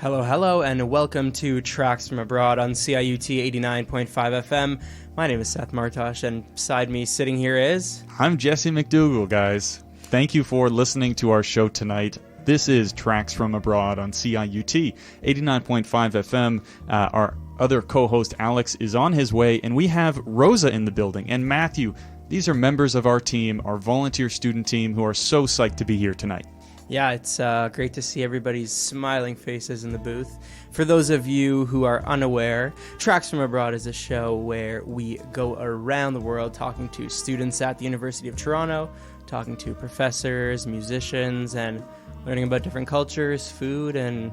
Hello, hello, and welcome to Tracks from Abroad on CIUT 89.5 FM. My name is Seth Martosh, and beside me sitting here is... I'm Jesse McDougall, guys. Thank you for listening to our show tonight. This is Tracks from Abroad on CIUT 89.5 FM. Our other co-host, Alex, is on his way, and we have Rosa in the building, and Matthew. These are members of our team, our volunteer student team, who are so psyched to be here tonight. Yeah, it's great to see everybody's smiling faces in the booth. For those of you who are unaware, Tracks from Abroad is a show where we go around the world talking to students at the University of Toronto, talking to professors, musicians, and learning about different cultures, food, and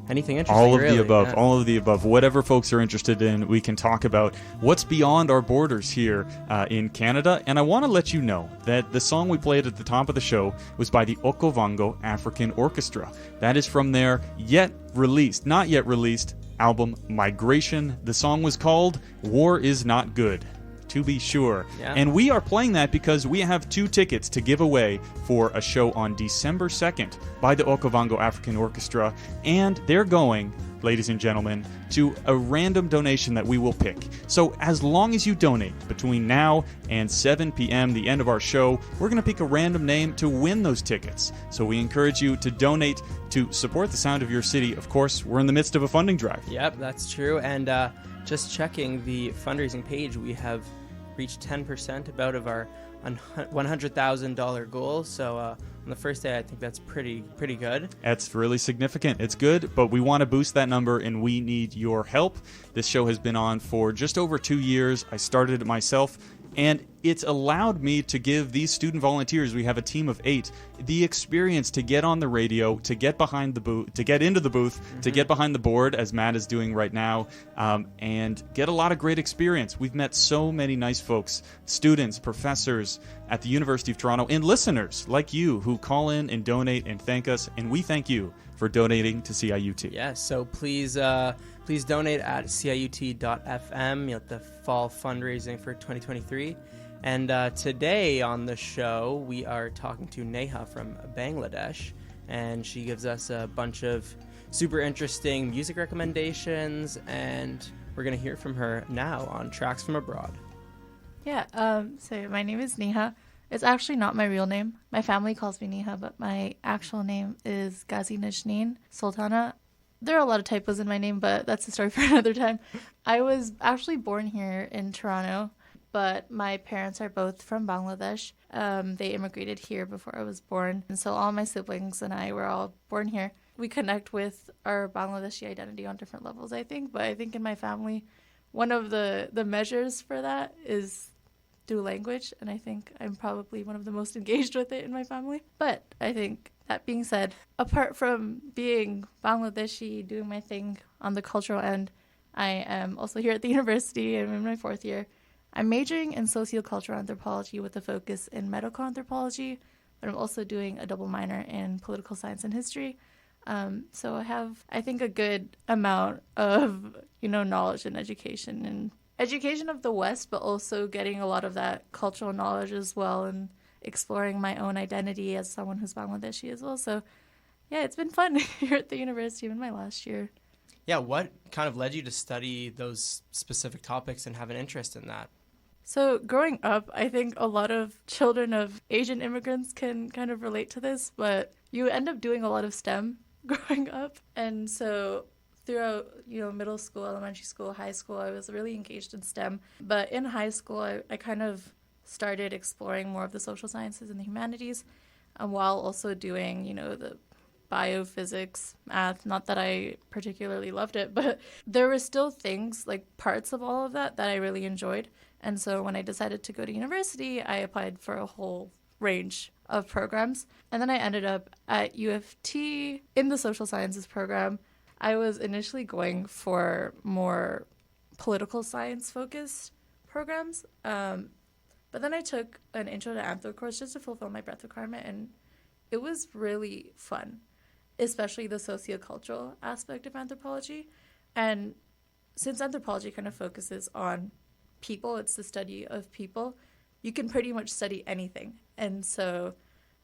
anything interesting. All of really. the above, yeah. all of the above. Whatever folks are interested in, we can talk about what's beyond our borders here in Canada. And I want to let you know that the song we played at the top of the show was by the Okavango African Orchestra. That is from their not yet released album Migration. The song was called War Is Not Good, to be sure. Yeah. And we are playing that because we have 2 tickets to give away for a show on December 2nd by the Okavango African Orchestra. And they're going, ladies and gentlemen, to a random donation that we will pick. So as long as you donate between now and 7 p.m., the end of our show, we're going to pick a random name to win those tickets. So we encourage you to donate to support the sound of your city. Of course, we're in the midst of a funding drive. Yep, that's true. And just checking the fundraising page, we have reached 10% about of our $100,000 goal. So on the first day, I think that's pretty good. That's really significant. It's good, but we want to boost that number, and we need your help. This show has been on for just over 2 years. I started it myself, and it's allowed me to give these student volunteers, we have a team of 8, the experience to get on the radio, to get behind the booth, to get into the booth, to get behind the board, as Matt is doing right now, and get a lot of great experience. We've met so many nice folks, students, professors at the University of Toronto, and listeners like you who call in and donate and thank us, and we thank you for donating to CIUT. Yes, so please donate at ciut.fm, the fall fundraising for 2023. And today on the show, we are talking to Neha from Bangladesh, and she gives us a bunch of super interesting music recommendations, and we're going to hear from her now on Tracks from Abroad. Yeah, so my name is Neha. It's actually not my real name. My family calls me Neha, but my actual name is Ghazi Najneen Sultana. There are a lot of typos in my name, but that's a story for another time. I was actually born here in Toronto, but my parents are both from Bangladesh. They immigrated here before I was born, and so all my siblings and I were all born here. We connect with our Bangladeshi identity on different levels, I think, but I think in my family, one of the measures for that is through language, and I think I'm probably one of the most engaged with it in my family. But I think, that being said, apart from being Bangladeshi, doing my thing on the cultural end, I am also here at the university. I'm in my 4th year. I'm majoring in sociocultural anthropology with a focus in medical anthropology, but I'm also doing a double minor in political science and history. So I have, I think, a good amount of, knowledge and education of the West, but also getting a lot of that cultural knowledge as well, and exploring my own identity as someone who's Bangladeshi as well. So yeah, it's been fun here at the university in my last year. Yeah, what kind of led you to study those specific topics and have an interest in that? So growing up, I think a lot of children of Asian immigrants can kind of relate to this, but you end up doing a lot of STEM growing up. And so throughout, middle school, elementary school, high school, I was really engaged in STEM. But in high school, I kind of started exploring more of the social sciences and the humanities, while also doing, the biophysics, math. Not that I particularly loved it, but there were still things, like parts of all of that I really enjoyed. And so when I decided to go to university, I applied for a whole range of programs. And then I ended up at U of T in the social sciences program. I was initially going for more political science focused programs. But then I took an intro to anthro course just to fulfill my breadth requirement, and it was really fun, especially the sociocultural aspect of anthropology. And since anthropology kind of focuses on people, it's the study of people, you can pretty much study anything. And so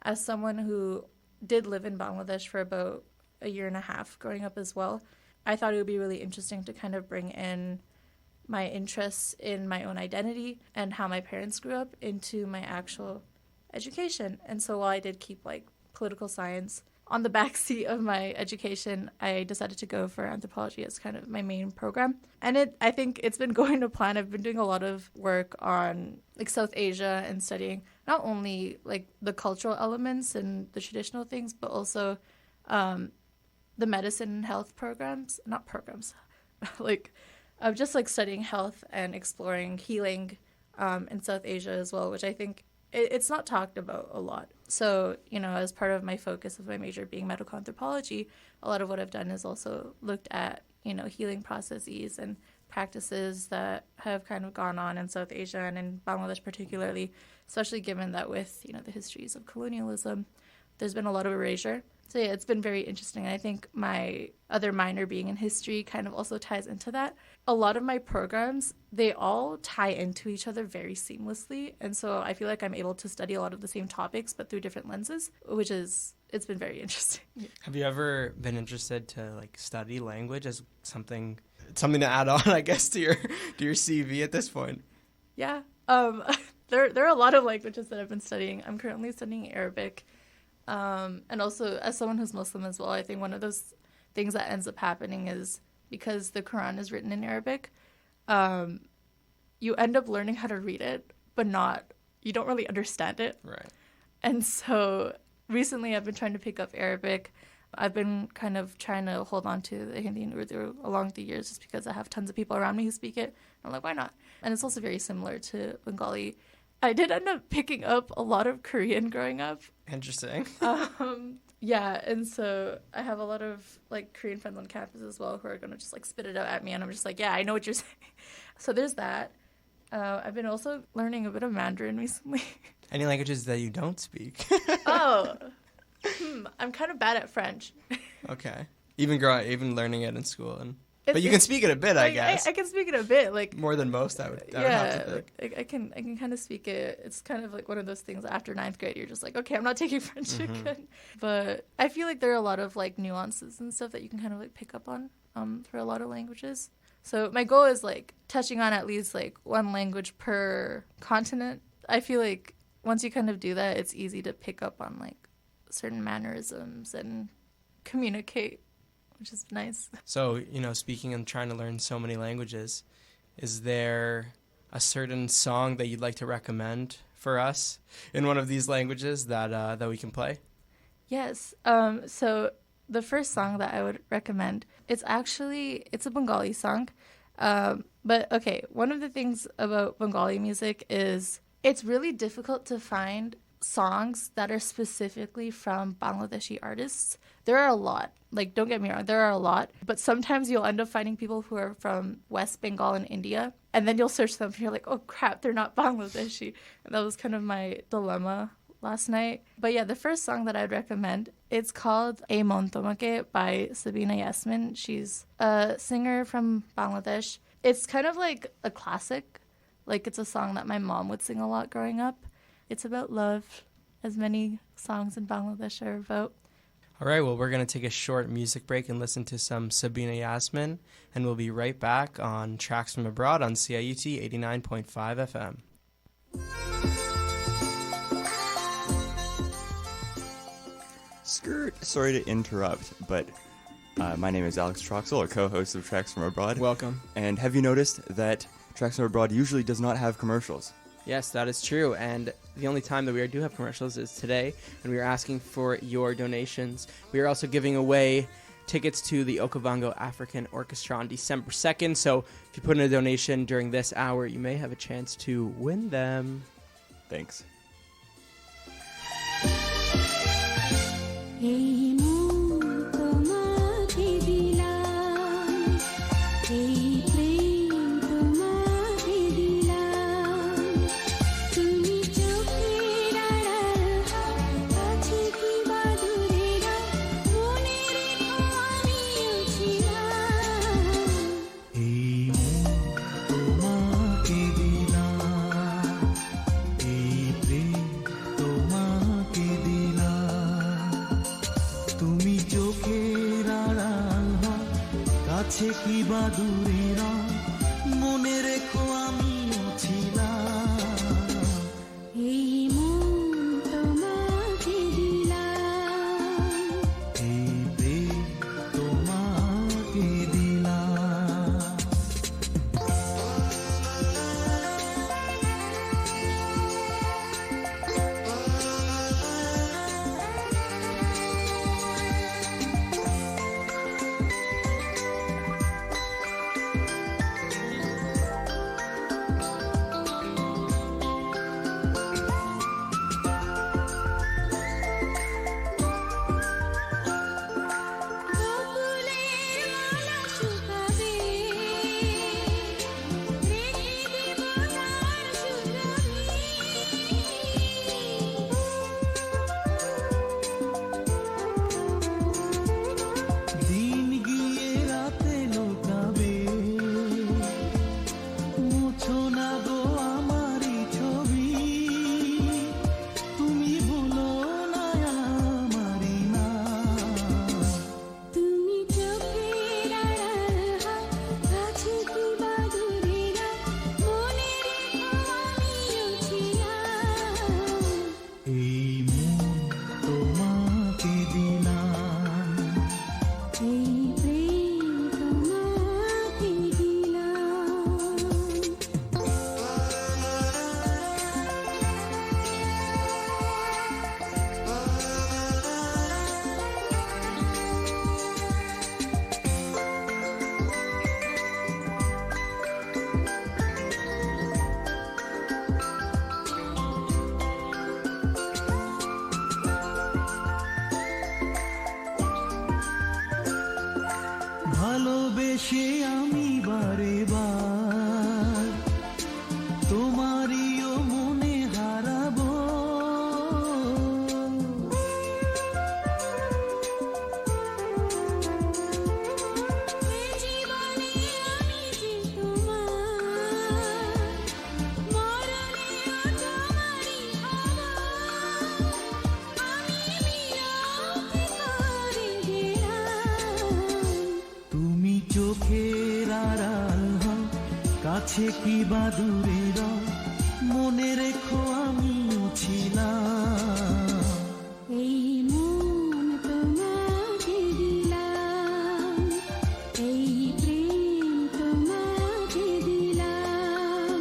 as someone who did live in Bangladesh for about a year and a half growing up as well, I thought it would be really interesting to kind of bring in my interests in my own identity and how my parents grew up into my actual education. And so while I did keep political science on the backseat of my education, I decided to go for anthropology as kind of my main program. And I think it's been going to plan. I've been doing a lot of work on South Asia and studying not only the cultural elements and the traditional things, but also the medicine and health programs, not programs, of just studying health and exploring healing in South Asia as well, which I think it's not talked about a lot. So, as part of my focus of my major being medical anthropology, a lot of what I've done is also looked at, healing processes and practices that have kind of gone on in South Asia and in Bangladesh particularly, especially given that with, the histories of colonialism, there's been a lot of erasure. So yeah, it's been very interesting. And I think my other minor being in history kind of also ties into that. A lot of my programs, they all tie into each other very seamlessly. And so I feel like I'm able to study a lot of the same topics, but through different lenses, it's been very interesting. Have you ever been interested to study language as something to add on, I guess, to your CV at this point? Yeah. There are a lot of languages that I've been studying. I'm currently studying Arabic. And also, as someone who's Muslim as well, I think one of those things that ends up happening is because the Quran is written in Arabic, you end up learning how to read it, but you don't really understand it. Right. And so recently I've been trying to pick up Arabic. I've been kind of trying to hold on to the Hindi and Urdu along the years just because I have tons of people around me who speak it. I'm like, why not? And it's also very similar to Bengali. I did end up picking up a lot of Korean growing up. Interesting. Yeah, and so I have a lot of like Korean friends on campus as well who are gonna just like spit it out at me, and I'm just like, yeah, I know what you're saying. So there's that. I've been also learning a bit of Mandarin recently. Any languages that you don't speak? I'm kind of bad at French. Okay. Even learning it in school, but you can speak it a bit, I guess. I can speak it a bit, like more than most. I would have to think. I can kind of speak it. It's kind of like one of those things after 9th grade. You're just like, okay, I'm not taking French again. But I feel like there are a lot of like nuances and stuff that you can kind of like pick up on for a lot of languages. So my goal is like touching on at least like one language per continent. I feel like once you kind of do that, it's easy to pick up on like certain mannerisms and communicate, which is nice. So, speaking and trying to learn so many languages, is there a certain song that you'd like to recommend for us in one of these languages that we can play? Yes. So the first song that I would recommend, it's a Bengali song. But okay, one of the things about Bengali music is it's really difficult to find songs that are specifically from Bangladeshi artists. There are a lot. Like, don't get me wrong, there are a lot. But sometimes you'll end up finding people who are from West Bengal in India. And then you'll search them and you're like, oh crap, they're not Bangladeshi. And that was kind of my dilemma last night. But yeah, the first song that I'd recommend, it's called A Mon Tomake by Sabina Yasmin. She's a singer from Bangladesh. It's kind of like a classic. Like, it's a song that my mom would sing a lot growing up. It's about love, as many songs in Bangladesh are about. All right, well, we're going to take a short music break and listen to some Sabina Yasmin, and we'll be right back on Tracks from Abroad on CIUT 89.5 FM. Skirt, sorry to interrupt, but my name is Alex Troxel, a co-host of Tracks from Abroad. Welcome. And have you noticed that Tracks from Abroad usually does not have commercials? Yes, that is true, and the only time that we do have commercials is today, and we are asking for your donations. We are also giving away tickets to the Okavango African Orchestra on December 2nd, so if you put in a donation during this hour, you may have a chance to win them. Thanks. কাছে কি বা দূরে রয় মনে রেখো আমিও ছিলাম এই মন তোমাকে দিলাম এই প্রেম তোমাকে দিলাম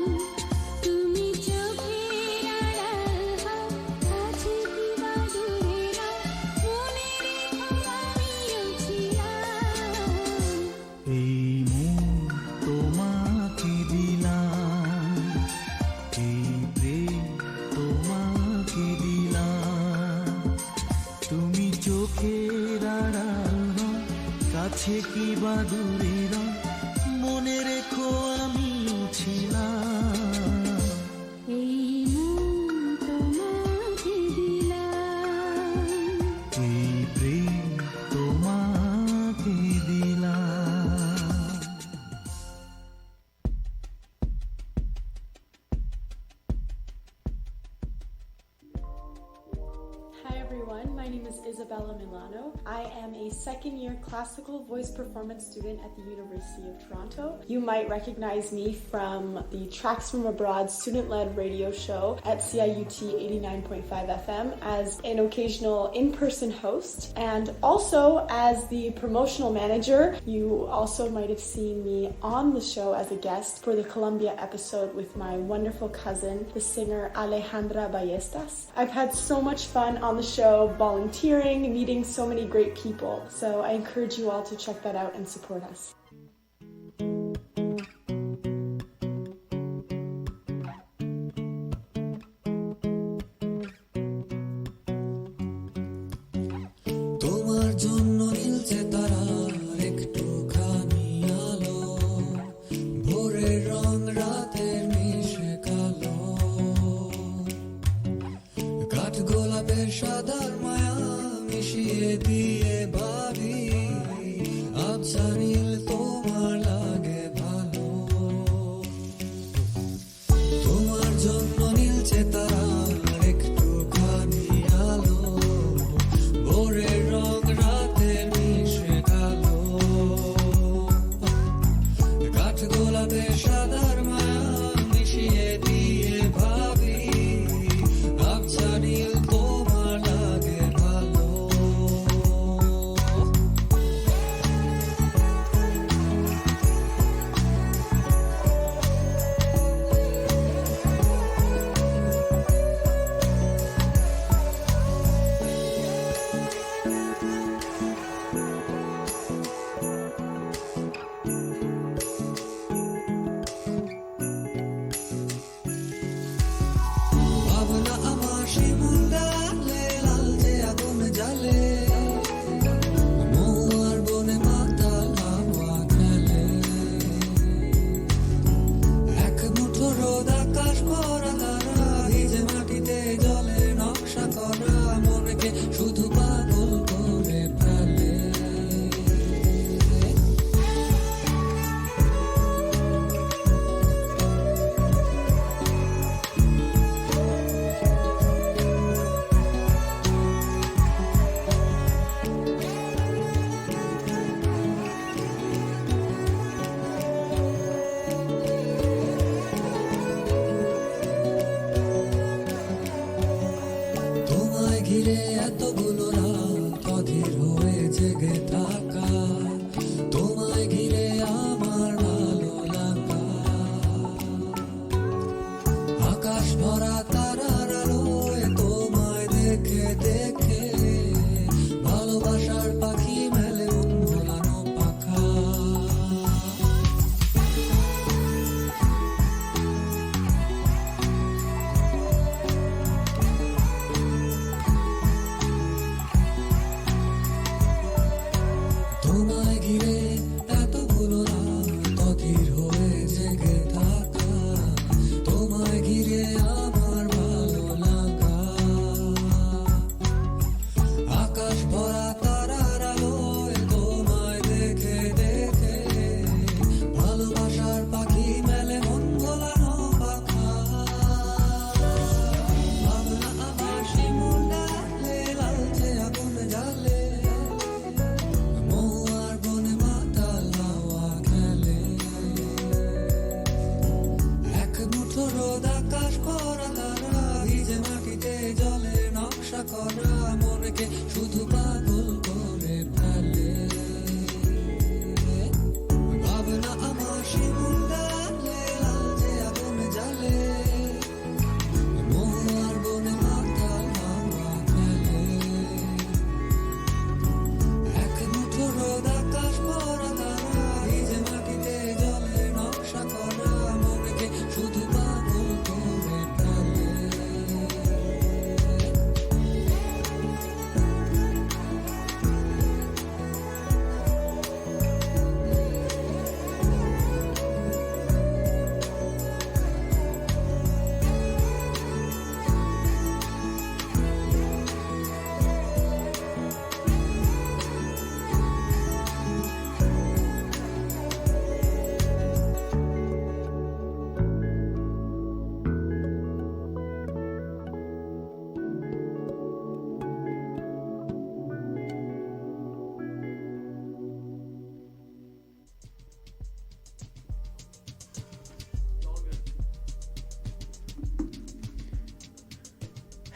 তুমি চোখের আড়াল হও কাছে কি বা দূরে রও মনে রেখো আমিও ছিলাম এই মন তোমাকে দিলাম এই প্রেম তোমাকে দিলাম তুমি চোখের আড়াল হও কাছে কি বা দূরে রও মনে রেখো আমিও ছিলাম এই মন তোমাকে দিলাম এই প্রেম তোমাকে দিলাম Hi everyone, my name is Isabella Milano. I am a second-year classical voice performance student at the University of Toronto. You might recognize me from the Tracks from Abroad student-led radio show at CIUT 89.5 FM as an occasional in-person host and also as the promotional manager. You also might have seen me on the show as a guest for the Colombia episode with my wonderful cousin, the singer Alejandra Ballestas. I've had so much fun on the show, volunteering, meeting so many great people. So I encourage you all to check that out and support us. তোমার জন্য নীলছে তারার একটুখানি আলো ভোরের রং রাতের মিশে কালো কাঠ গোলাপের সাদার মায়া মিশিয়ে দিয়ে ভাবি আবছা নীল তোমার লাগে ভালো তোমার জন্য নীলছে তারার একটুখানি আলো ভোরের রং রাতের মিশে কালো কাঠ গোলাপের সাদার মায়া মিশিয়ে দিয়ে ভাবি আবছা নীল তোমার লাগে ভালো ভাবনা আমার শিমুল ডালে লালচে আগুন জ্বালে মহুয়ার বনে মাতাল হাওয়া খেলে এক মুঠো রোদ আকাশ ভরা তারা ভিজে মাটিতে জলের নকশা করা মনকে শুধু পাগল করে ফেলে তোমায় ঘিরে এতগুলো রাত অধীর হয়ে জেগে থাকা তোমায় ঘিরে আমার ভালো লাগা আকাশ ভরা তারার আলোয় তোমায় দেখে দেখে ভালোবাসার পাখি মেলে মন ভোলানো পাখা তোমায় ঘিরে এতগুলো রাত অধীর হয়ে জেগে থাকা তোমায় ঘিরে আমার ভালো লাগা করা মনকে শুধু পাগল করে ফেলে ভাবনা আমার শিমুল ডালে লাল যে আগুন জ্বালে মহুয়ার বনে মাতাল হাওয়া ফেলে এক মুঠো রোদ আকাশ ভরা তারা ভিজে মাটিতে জলে নকশা করা মনকে শুধু পাগল করে ফেলে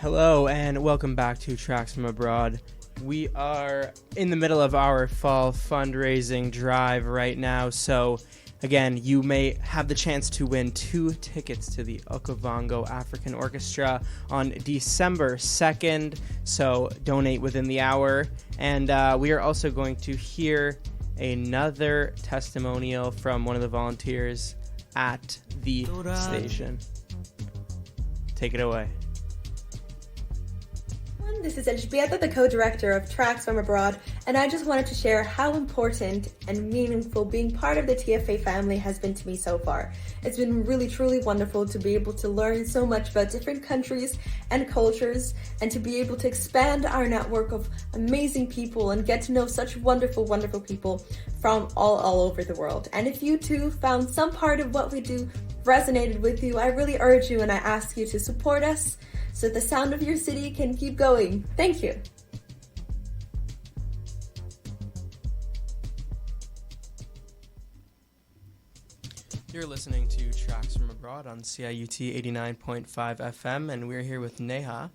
Hello and welcome back to Tracks from Abroad. We are in the middle of our fall fundraising drive right now, so again, you may have the chance to win 2 tickets to the Okavango African Orchestra on December 2nd, so donate within the hour. And we are also going to hear another testimonial from one of the volunteers at the station. Take it away. This is Elżbieta, the co-director of Tracks from Abroad, and I just wanted to share how important and meaningful being part of the TFA family has been to me so far. It's been really, truly wonderful to be able to learn so much about different countries and cultures, and to be able to expand our network of amazing people and get to know such wonderful, wonderful people from all over the world. And if you too found some part of what we do resonated with you, I really urge you and I ask you to support us so the sound of your city can keep going. Thank you. You're listening to Tracks from Abroad on CIUT 89.5 FM, and we're here with Neha.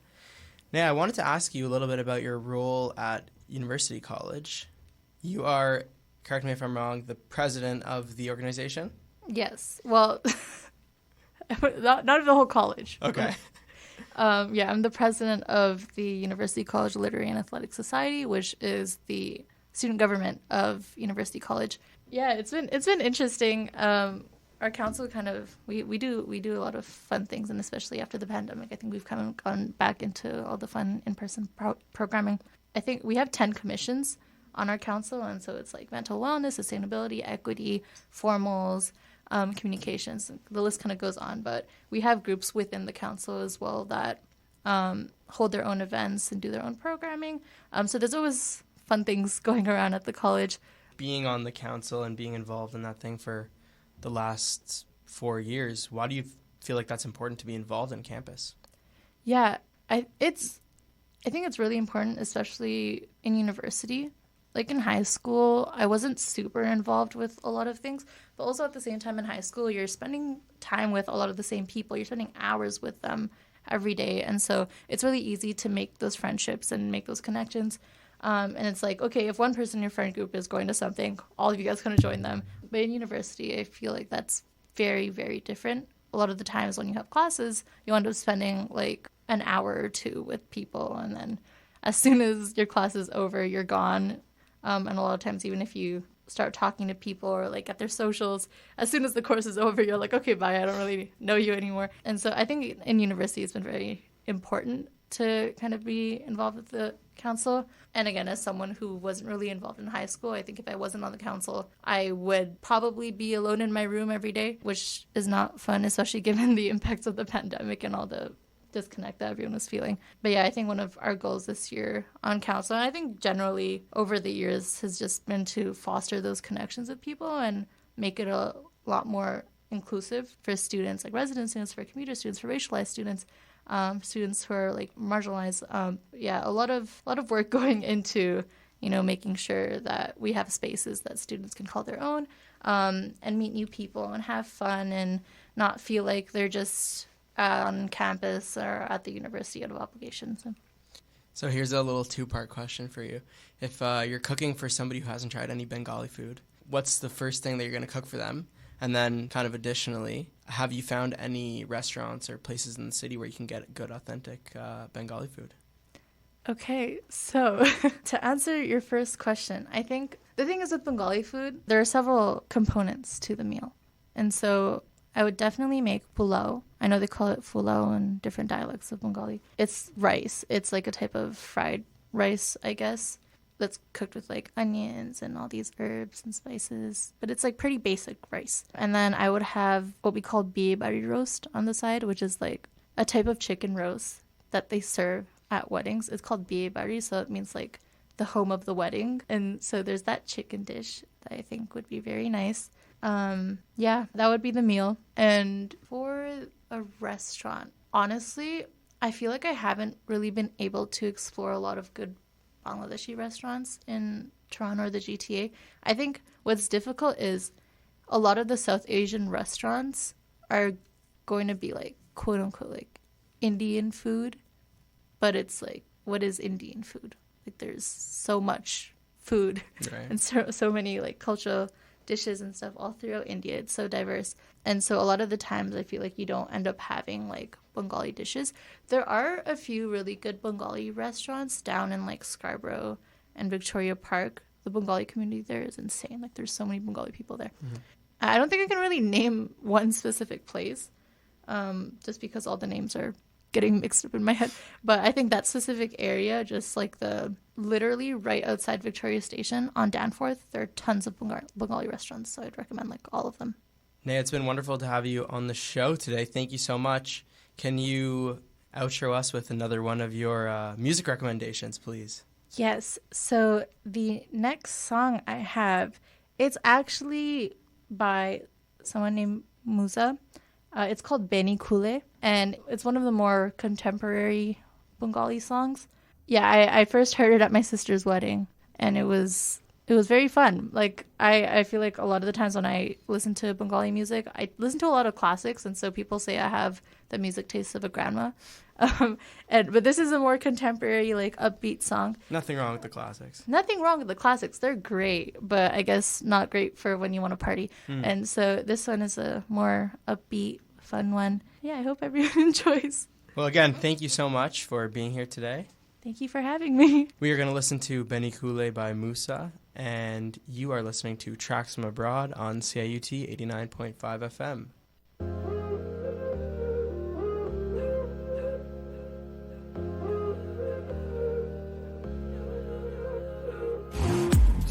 Neha, I wanted to ask you a little bit about your role at University College. You are, correct me if I'm wrong, the president of the organization? Yes. Well, not of the whole college. Okay. Yeah, I'm the president of the University College Literary and Athletic Society, which is the student government of University College. Yeah, it's been interesting. Our council we do a lot of fun things, and especially after the pandemic, I think we've kind of gone back into all the fun in-person programming. I think we have 10 commissions on our council, and so it's like mental wellness, sustainability, equity, formals, communications. The list kind of goes on, but we have groups within the council as well that hold their own events and do their own programming. So there's always fun things going around at the college. Being on the council and being involved in that thing for the last 4 years, why do you feel like that's important to be involved in campus? Yeah, I think it's really important, especially in university. Like in high school, I wasn't super involved with a lot of things, but also at the same time in high school, you're spending time with a lot of the same people. You're spending hours with them every day. And so it's really easy to make those friendships and make those connections. And it's like, okay, if one person in your friend group is going to something, all of you guys kind of join them. But in university, I feel like that's very, very different. A lot of the times when you have classes, you end up spending like an hour or two with people. And then as soon as your class is over, you're gone. And a lot of times, even if you start talking to people or like at their socials, as soon as the course is over, you're like, okay, bye, I don't really know you anymore. And so I think in university, it's been very important to kind of be involved with the council. And again, as someone who wasn't really involved in high school, I think if I wasn't on the council, I would probably be alone in my room every day, which is not fun, especially given the impacts of the pandemic and all the disconnect that everyone was feeling. But yeah, I think one of our goals this year on council, and I think generally over the years, has just been to foster those connections with people and make it a lot more inclusive for students, like resident students, for commuter students, for racialized students, students who are like marginalized. Yeah, a lot of work going into, you know, making sure that we have spaces that students can call their own, and meet new people and have fun and not feel like they're just on campus or at the university out of obligation. So. So here's a little two-part question for you. If you're cooking for somebody who hasn't tried any Bengali food, what's the first thing that you're going to cook for them? And then kind of additionally, have you found any restaurants or places in the city where you can get good, authentic Bengali food? Okay, so to answer your first question, I think the thing is with Bengali food, there are several components to the meal. And so I would definitely make pulao. I know they call it fulao in different dialects of Bengali. It's rice. It's like a type of fried rice, I guess, that's cooked with like onions and all these herbs and spices. But it's like pretty basic rice. And then I would have what we call biye bari roast on the side, which is like a type of chicken roast that they serve at weddings. It's called biye bari, so it means like the home of the wedding. And so there's that chicken dish that I think would be very nice. Yeah, that would be the meal. And for a restaurant, honestly, I feel like I haven't really been able to explore a lot of good Bangladeshi restaurants in Toronto or the GTA. I think what's difficult is a lot of the South Asian restaurants are going to be like, quote unquote, like Indian food. But it's like, what is Indian food? Like, there's so much food Right. and so many like cultural dishes and stuff all throughout India. It's so diverse. And so a lot of the times I feel like you don't end up having like Bengali dishes. There are a few really good Bengali restaurants down in like Scarborough and Victoria Park. The Bengali community there is insane. Like, there's so many Bengali people there. Mm-hmm. I don't think I can really name one specific place, just because all the names are getting mixed up in my head. But I think that specific area, just like literally right outside Victoria Station on Danforth, there are tons of Bengali restaurants. So I'd recommend like all of them. Neha, it's been wonderful to have you on the show today. Thank you so much. Can you outro us with another one of your music recommendations, please? Yes. So the next song I have, it's actually by someone named Musa. It's called Beni Kule, and it's one of the more contemporary Bengali songs. Yeah, I first heard it at my sister's wedding, and it was very fun. Like, I feel like a lot of the times when I listen to Bengali music, I listen to a lot of classics, and so people say I have the music taste of a grandma. But this is a more contemporary, like, upbeat song. Nothing wrong with the classics. Nothing wrong with the classics. They're great, but I guess not great for when you want to party. And so this one is a more upbeat, fun one. Yeah, I hope everyone enjoys. Well, again, thank you so much for being here today. Thank you for having me. We are going to listen to Beni Kule by Musa, and you are listening to Tracks from Abroad on CIUT 89.5 FM.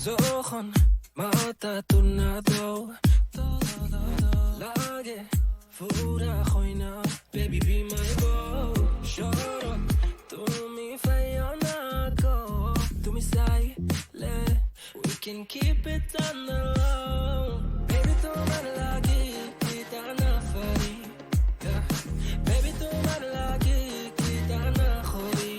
যখন মাথা তুলনাদো লাগে ফুরা হয় না baby be my boy shut up তুমি ফাইও না গো তুমি চাইলে we can keep it on the low baby তোমার লাগে কিতা না ফারি baby তোমার লাগে কিতা না খরি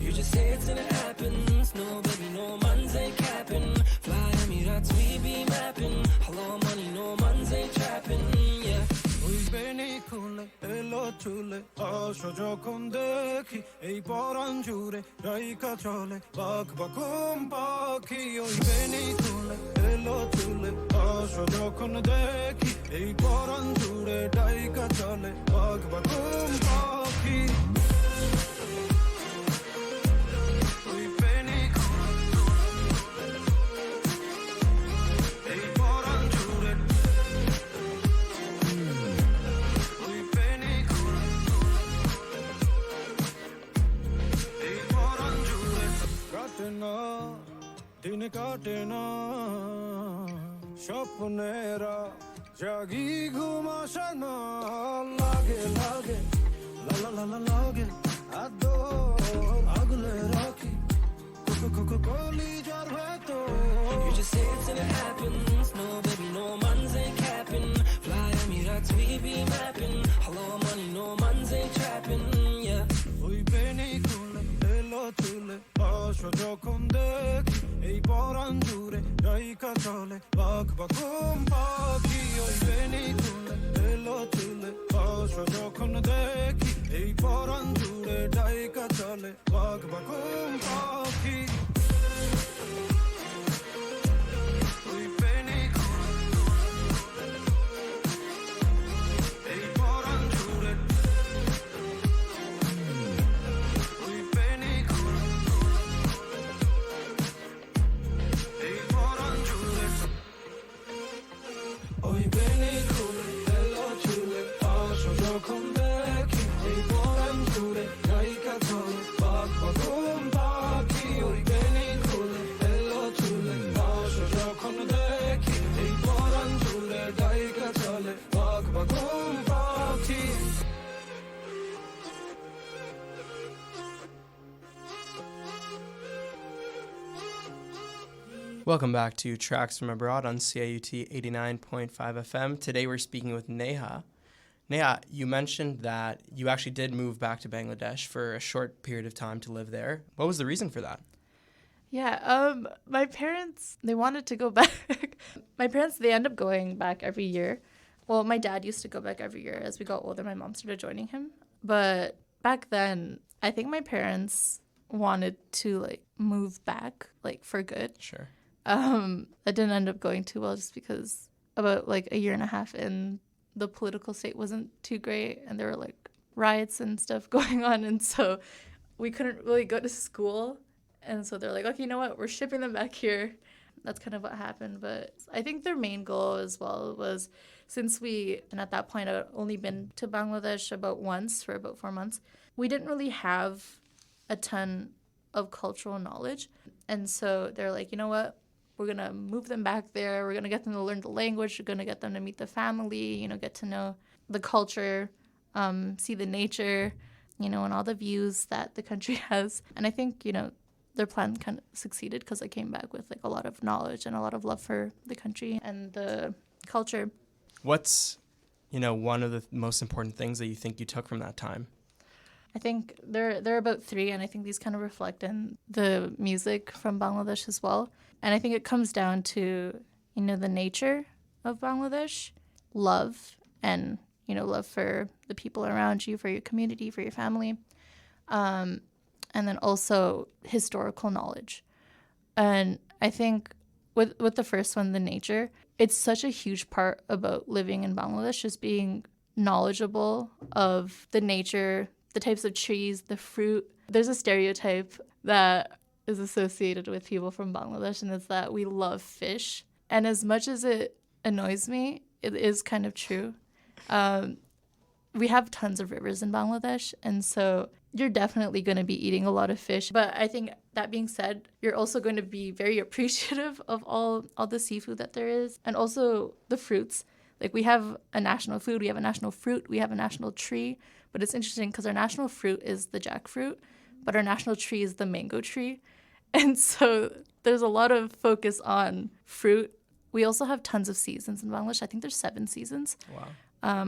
you just say it's gonna happen no baby no man's ain't capping fly Emirates we be mapping hello money no man's ain't trapping ওই বেনি খুলে এলো চুলে আসো যখন দেখি এই পরাণ জুড়ে রাইকা চলে বাক বাকুম পাখি ওই বেনি খুলে এলো চুলে আসো যখন দেখি এই পরাণ জুড়ে রাইকা চলে বাক বাকুম পাখি দিন কাটে না স্বপ্নেরা জাগি ঘুম আসে না লাগে লাগে লা লা লা লাগে আদর আগলে রাখি কলি যার ভেতর you just say it's gonna happen no baby no man's ain't capping fly Emirates we be mapping hello money no man's ain't trapping ওই বেনি খুলে এলো চুলে আসো যখন দেখি এই পরাণ জুড়ে রাইকা চলে বাঘ বাকুম পাখি ওই বেনি খুলে এলো চুলে আসো যখন দেখি এই পরাণ জুড়ে রাইকা চলে বাঘ বাকুম পাখি ওই বেনি এই পরাণ জুড়ে ওই বেনি এই পরাণ জুড়ে ওই বেনি খুলে এলো চুলে আসো যখন দেখি এই পরাণ জুড়ে রাইকা চলে বাঘ বাকুম পাখি ওই বেনি খুলে এলো চুলে আসো যখন দেখি এই পরাণ জুড়ে রাইকা চলে বাঘ বাকুম পাখি Welcome back to Tracks from Abroad on CIUT 89.5 FM. Today we're speaking with Neha. Neha, you mentioned that you actually did move back to Bangladesh for a short period of time to live there. What was the reason for that? Yeah, my parents, they wanted to go back. My parents, they end up going back every year. Well, my dad used to go back every year. As we got older, my mom started joining him. But back then, I think my parents wanted to, like, move back, like, for good. Sure. That didn't end up going too well just because about, like, a year and a half in, the political state wasn't too great, and there were, like, riots and stuff going on, and so we couldn't really go to school. And so they're like, okay, you know what? We're shipping them back here. That's kind of what happened. But I think their main goal as well was, since and at that point, I'd only been to Bangladesh about once for about 4 months, we didn't really have a ton of cultural knowledge. And so they're like, you know what? We're going to move them back there. We're going to get them to learn the language. We're going to get them to meet the family, you know, get to know the culture, see the nature, you know, and all the views that the country has. And I think, you know, their plan kind of succeeded because I came back with, like, a lot of knowledge and a lot of love for the country and the culture. What's, you know, one of the most important things that you think you took from that time? I think there are about 3, and I think these kind of reflect in the music from Bangladesh as well. And I think it comes down to, you know, the nature of Bangladesh, love, and, you know, love for the people around you, for your community, for your family, and then also historical knowledge. And I think with the first one, the nature, it's such a huge part about living in Bangladesh, just being knowledgeable of the nature, the types of trees, the fruit. There's a stereotype that is associated with people from Bangladesh, and it's that we love fish. And as much as it annoys me, it is kind of true. We have tons of rivers in Bangladesh, and so you're definitely going to be eating a lot of fish. But I think that being said, you're also going to be very appreciative of all the seafood that there is, and also the fruits. Like, we have a national food, we have a national fruit, we have a national tree. But it's interesting because our national fruit is the jackfruit, but our national tree is the mango tree. And so there's a lot of focus on fruit. We also have tons of seasons in Bangladesh. I think there's 7 seasons. Wow.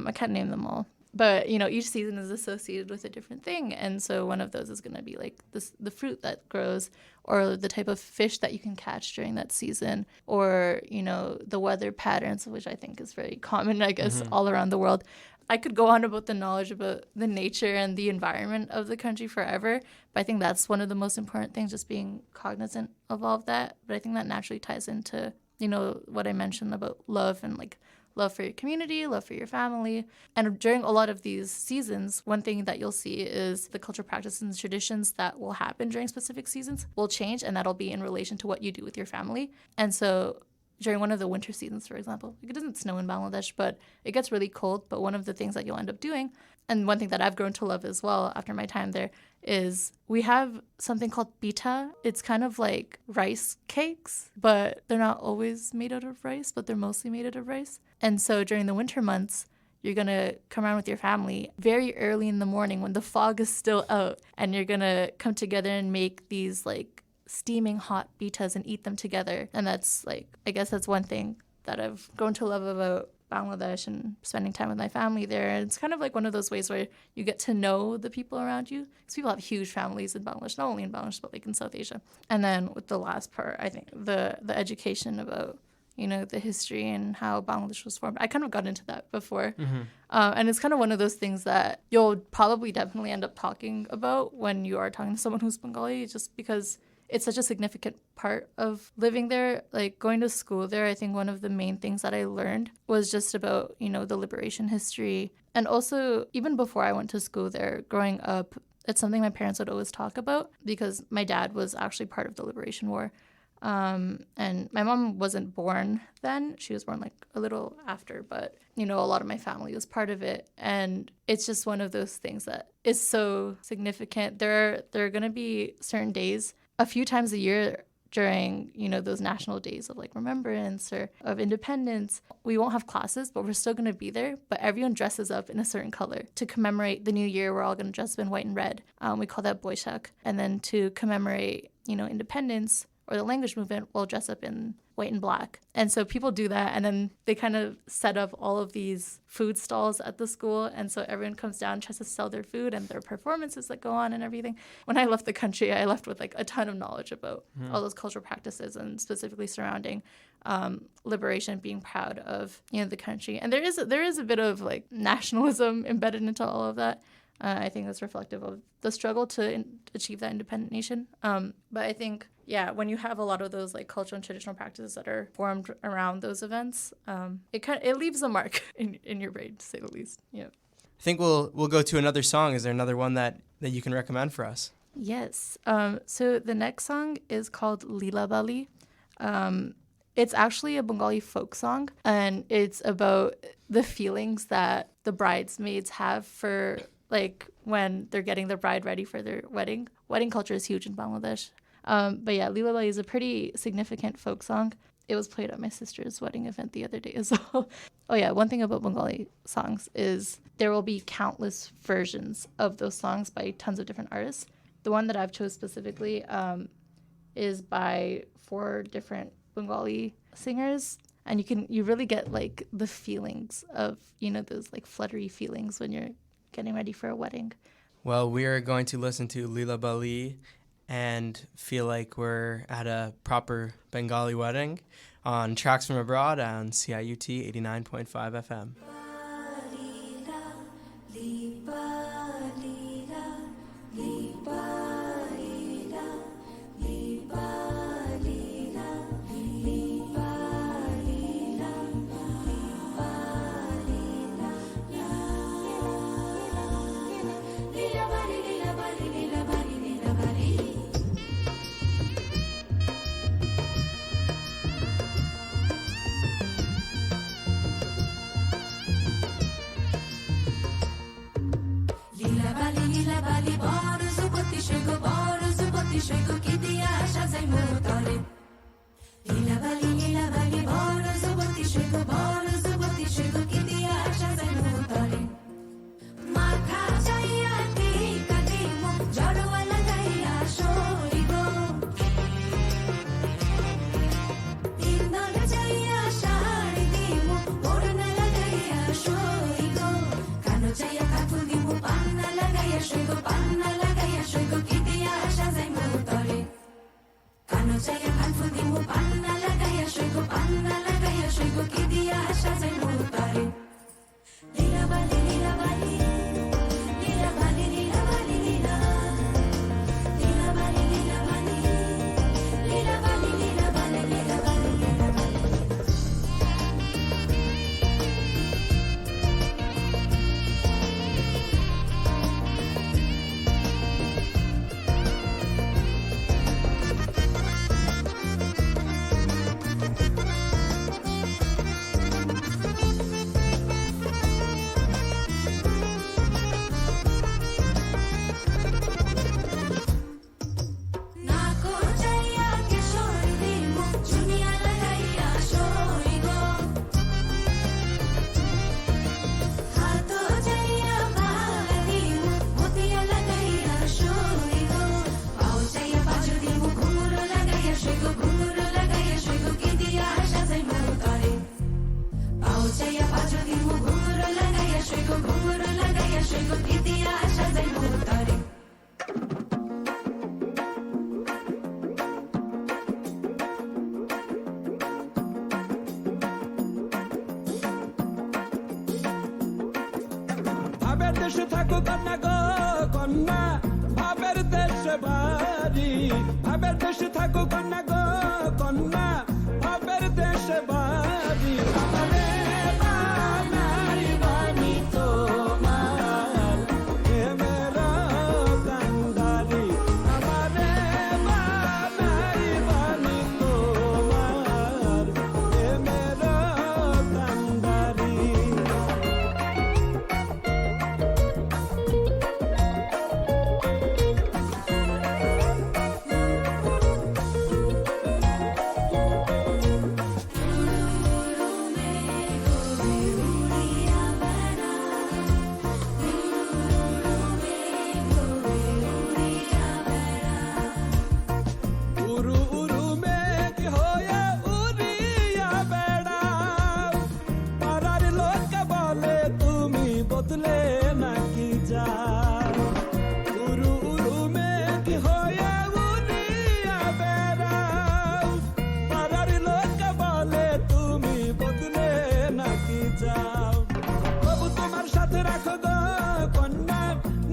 I can't name them all. But, you know, each season is associated with a different thing. And so one of those is going to be, like, the fruit that grows, or the type of fish that you can catch during that season, or, you know, the weather patterns, which I think is very common, I guess, all around the world. I could go on about the knowledge about the nature and the environment of the country forever, but I think that's one of the most important things, just being cognizant of all of that. But I think that naturally ties into, you know, what I mentioned about love and, like, love for your community, love for your family. And during a lot of these seasons, one thing that you'll see is the cultural practices and traditions that will happen during specific seasons will change, and that'll be in relation to what you do with your family. And so during one of the winter seasons, for example, it doesn't snow in Bangladesh, but it gets really cold. But one of the things that you'll end up doing, and one thing that I've grown to love as well after my time there, is we have something called pita. It's kind of like rice cakes, but they're not always made out of rice, but they're mostly made out of rice. And so during the winter months, you're going to come around with your family very early in the morning when the fog is still out, and you're going to come together and make these, like, steaming hot pitas and eat them together. And that's, like, I guess that's one thing that I've grown to love about Bangladesh and spending time with my family there. And it's kind of like one of those ways where you get to know the people around you, because people have huge families in Bangladesh, not only in Bangladesh, but like in South Asia. And then with the last part, I think the education about, you know, the history and how Bangladesh was formed. I kind of got into that before. And it's kind of one of those things that you'll probably definitely end up talking about when you are talking to someone who's Bengali, just because it's such a significant part of living there. Like going to school there, I think one of the main things that I learned was just about, you know, the liberation history. And also, even before I went to school there, growing up, it's something my parents would always talk about because my dad was actually part of the Liberation War. And my mom wasn't born then. She was born like a little after, but, you know, a lot of my family was part of it. And it's just one of those things that is so significant. There are going to be certain days a few times a year during, you know, those national days of like remembrance or of independence. We won't have classes, but we're still going to be there. But everyone dresses up in a certain color to commemorate the new year. We're all going to dress up in white and red. We call that Boishak. And then to commemorate, you know, independence or the language movement, we'll dress up in white and black. And so people do that, and then they kind of set up all of these food stalls at the school, and so everyone comes down, tries to sell their food and their performances that go on and everything. When I left the country, I left with like a ton of knowledge about all those cultural practices and specifically surrounding liberation, being proud of, you know, the country. And there is a bit of like nationalism embedded into all of that. I think that's reflective of the struggle to achieve that independent nation. But I think, yeah, when you have a lot of those like cultural and traditional practices that are formed around those events, it leaves a mark in your brain, to say the least. Yeah. I think we'll go to another song. Is there another one that you can recommend for us? Yes. So the next song is called Lila Bali. It's actually a Bengali folk song, and it's about the feelings that the bridesmaids have for like when they're getting their bride ready for their wedding. Wedding culture is huge in Bangladesh. But yeah, Lila Bali is a pretty significant folk song. It was played at my sister's wedding event the other day as well. Oh yeah, one thing about Bengali songs is there will be countless versions of those songs by tons of different artists. The one that I've chose specifically is by 4 different Bengali singers. And you really get like the feelings of, you know, those like fluttery feelings when you're getting ready for a wedding. Well, we are going to listen to Lila Bali and feel like we're at a proper Bengali wedding on Tracks from Abroad on CIUT 89.5 FM. দেশে থাকো কন্যা গো কন্যা ভাবের দেশে বাড়ি ভাবের দেশে থাকো কন্যা গো কন্যা ভাবের দেশে বাড়ি আমারে বানাই বানি তোমার প্রেমের কান্ডারি আমারে বানাই বানি তোমার প্রেমের কান্ডারি উরু উরু মেঘ হয়ে উড়িয়া বেড়াও পাড়ার লোক বলে তুমি বদলে নাকি যাও উরু উরু মেঘ হয়ে উড়িয়া বেড়াও পাড়ার লোক বলে তুমি বদলে নাকি যাও তবু তোমার সাথে রাখো গো কন্যা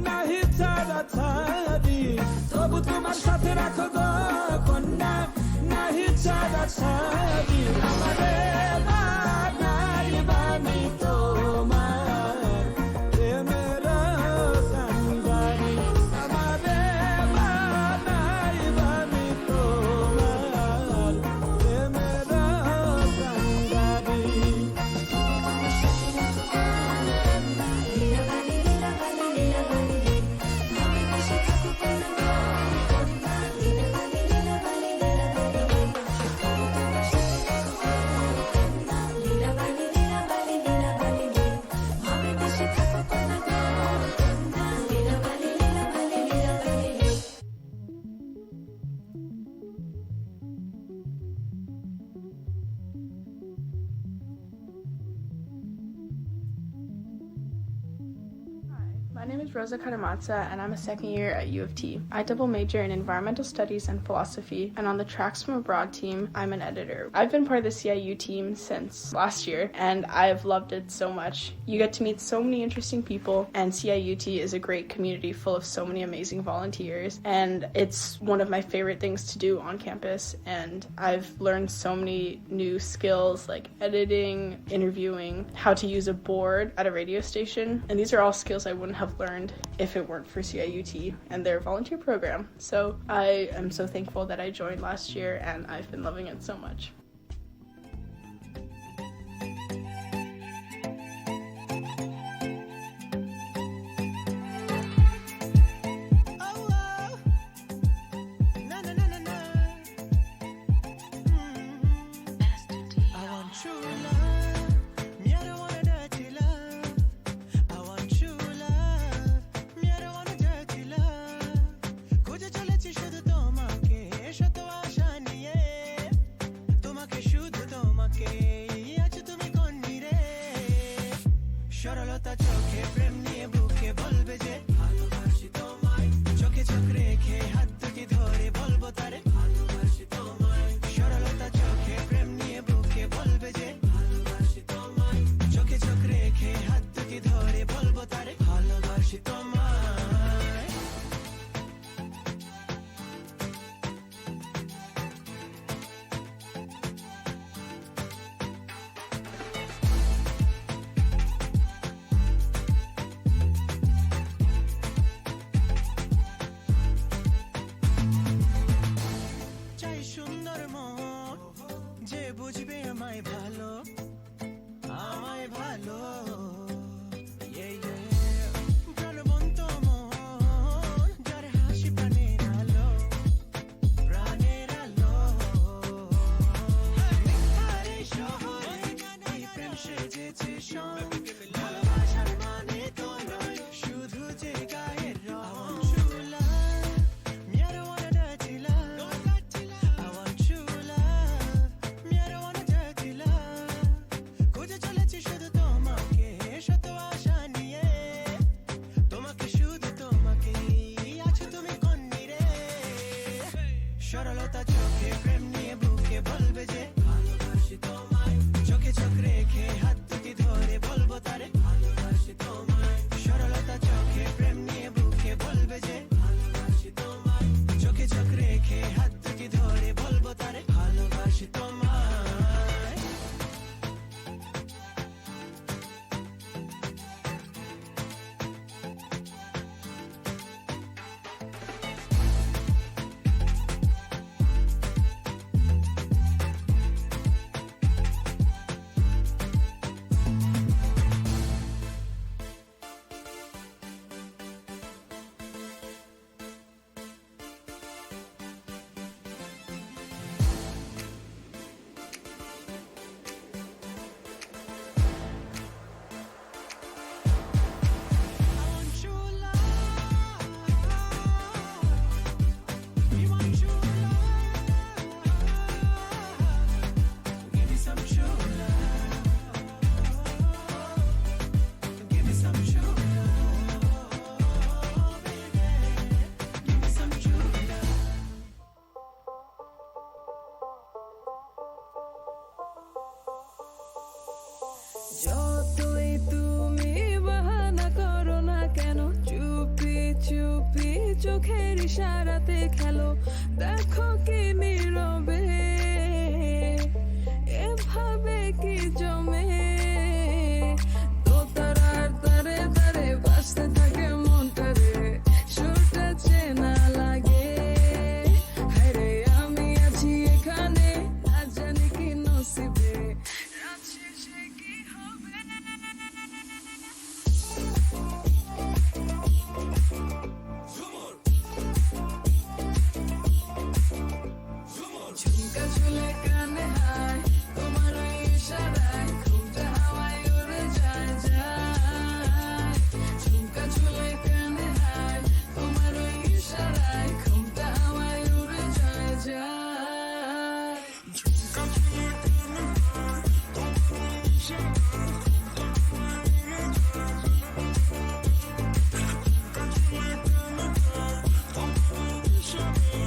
নাহি ছাড়া ছাড়ি তবু তোমার সাথে রাখো গো কন্যা নাহি ছাড়া ছাড়ি আমারে বানাই বানি তোমার প্রেমের কান্ডারি আমারে বানাই বানি তোমার প্রেমের কান্ডারি My name is Rosa Karamatsa, and I'm a second year at U of T. I double major in environmental studies and philosophy, and on the Tracks from Abroad team, I'm an editor. I've been part of the CIU team since last year, and I've loved it so much. You get to meet so many interesting people, and CIUT is a great community full of so many amazing volunteers, and it's one of my favorite things to do on campus, and I've learned so many new skills like editing, interviewing, how to use a board at a radio station, and these are all skills I wouldn't have learned if it weren't for CIUT and their volunteer program. So I am so thankful that I joined last year, and I've been loving it so much. যতই তুমি বাহানা করো না কেন চুপি চুপি চোখের ইশারাতে খেলো দেখো কি নীরবে এভাবে কি জমে দোতারার তারে তারে বাজতে থাকে মনটা রে সুরটা চেনা লাগে হায়রে আমি আছি এখানে না জানি কি নসিবে রাত শেষে কি হবে ঝুমকা ঝুলে কানে হায় তোমার ওই ইশারায় ঘুমটা হাওয়ায় উড়ে যায় যায় ঝুমকা ঝুলে কানে হায় তোমার ওই ইশারায় ঘুমটা হাওয়ায় উড়ে যায় যায় ঝুমকা ঝুলে কানে হায় তোমার ওই ইশারায়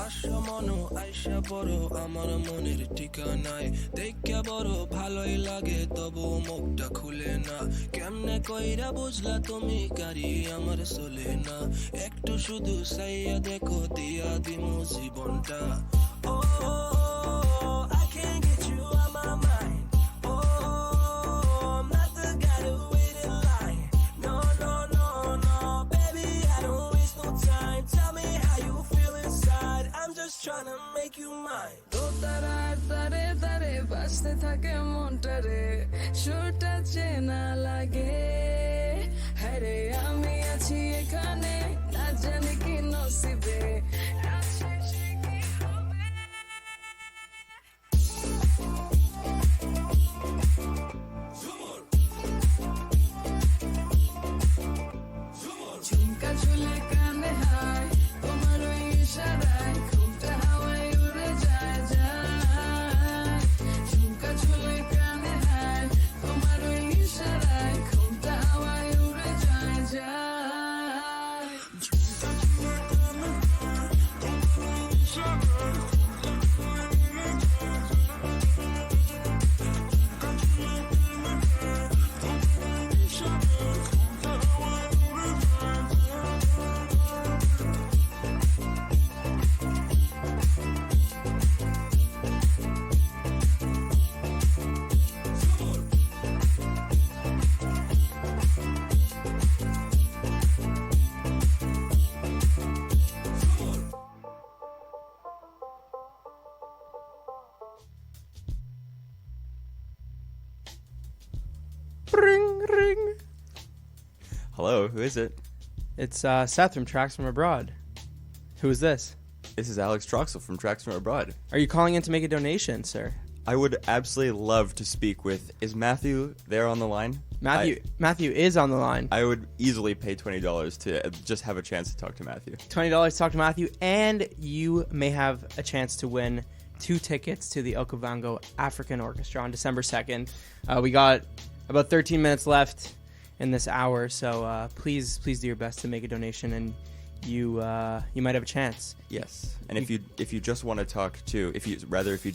আশা মনো আইসা পড়ো আমার মনের ঠিকানায় দেখা বড় ভালোই লাগে তবু মুখটা খুলে না কেমনে কইরা বুঝলা তুমি কারি আমার চলে না একটু শুধু চাইয়া দেখো দিয়া দিমু জীবনটা ও I can't get you out my mind I'm not the guy to wait in line no no no no baby I don't waste no time tell me how you feel inside I'm just trying to make you mine দোতারার তারে তারে বাজতে থাকে মনটা রে সুরটা চেনা লাগে হায়রে আমি আছি এখানে না জানি কি নসিবে রাত শেষে কি হবে ঝুমকা ঝুলে কানে হায় তোমার ওই ইশারায় ঘুমটা হাওয়ায় উড়ে যায় যায় ঝুমকা ঝুলে কানে হায় তোমার ওই ইশারায় ঘুমটা হাওয়ায় উড়ে যায় যায় ঝুমকা ঝুলে কানে হায় তোমার ওই ইশারায় Ring, ring. Hello, who is it? It's Seth from Tracks from Abroad. Who is this? This is Alex Troxel from Tracks from Abroad. Are you calling in to make a donation, sir? I would absolutely love to speak with... Is Matthew there on the line? Matthew is on the line. I would easily pay $20 to just have a chance to talk to Matthew. $20 to talk to Matthew, and you may have a chance to win 2 tickets to the Okavango African Orchestra on December 2nd. We got about 13 minutes left in this hour, so please do your best to make a donation, and you might have a chance. Yes, and if you just want to talk to, if you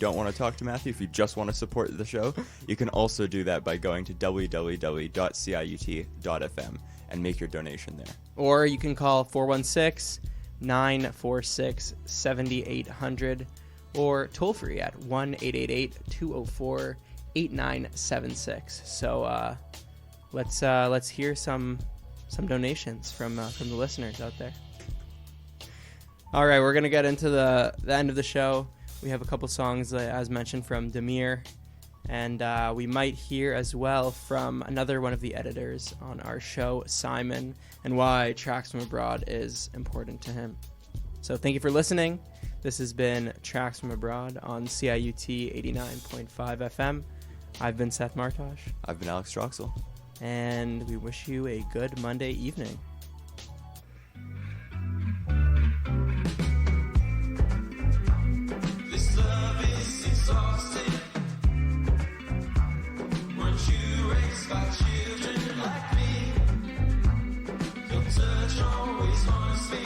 don't want to talk to Matthew, if you just want to support the show, you can also do that by going to www.ciut.fm and make your donation there. Or you can call 416-946-7800 or toll free at 1-888-204-8976. So let's hear some donations from the listeners out there. All right, we're gonna get into the end of the show. We have a couple songs, as mentioned, from Demir, and we might hear as well from another one of the editors on our show, Simon, and why Tracks from Abroad is important to him. So thank you for listening. This has been Tracks from Abroad on CIUT 89.5 FM. I've been Seth Martosh. I've been Alex Troxel. And we wish you a good Monday evening. This love is exhausting. Weren't you raised by children like me? Your touch always haunts me.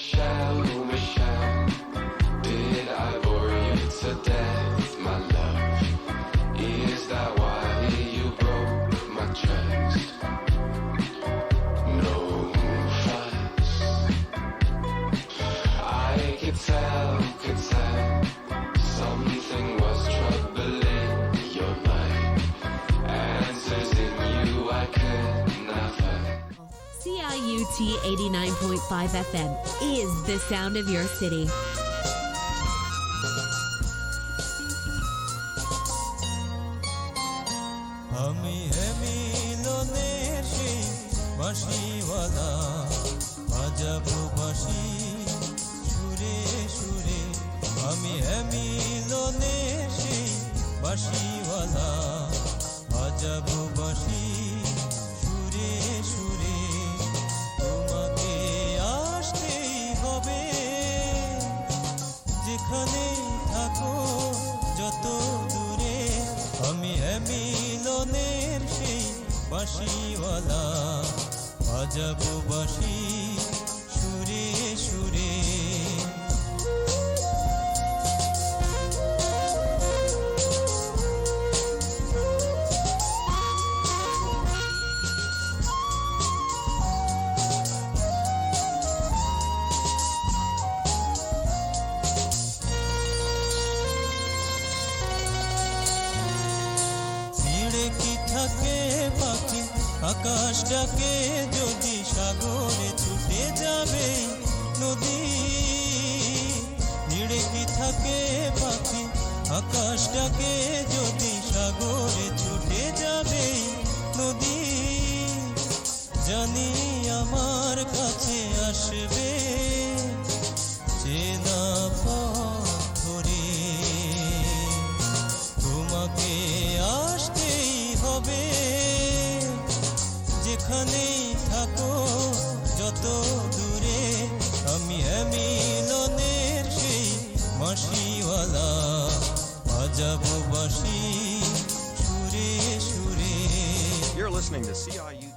Michelle, Michelle, did I bore you to death, my love? Is that why you broke my trust? No fuss. I could tell, something was troubling your mind. Answers in you I could not find. CIUT 89.5 FM is the sound of your city. আমি মিলনের সেই বাঁশিওয়ালা বাজাবো বাঁশি সুরে সুরে আমি মিলনের সেই বাঁশিওয়ালা বাজাবো বাঁশি সুরে সুরে তোমাকে আসতেই হবে যেখানে থাকো যত দূরে আমি মিলনের সেই বাঁশিওয়ালা বাজাবো বাঁশি সুরে সুরে থাকে পাখি আকাশটাকে যদি সাগরে ছুটে যাবে নদী নিড়ে কি থাকে পাখি আকাশটাকে যদি সাগরে ছুটে যাবে নদী জানি আমার কাছে আসবে চেনা পথ ধরে তোমাকে আসতেই হবে যেখানেই থাকো যত দূরে আমি মিলনের সেই বাঁশিওয়ালা বাজাবো বাঁশি সুরে সুরে You're listening to CIU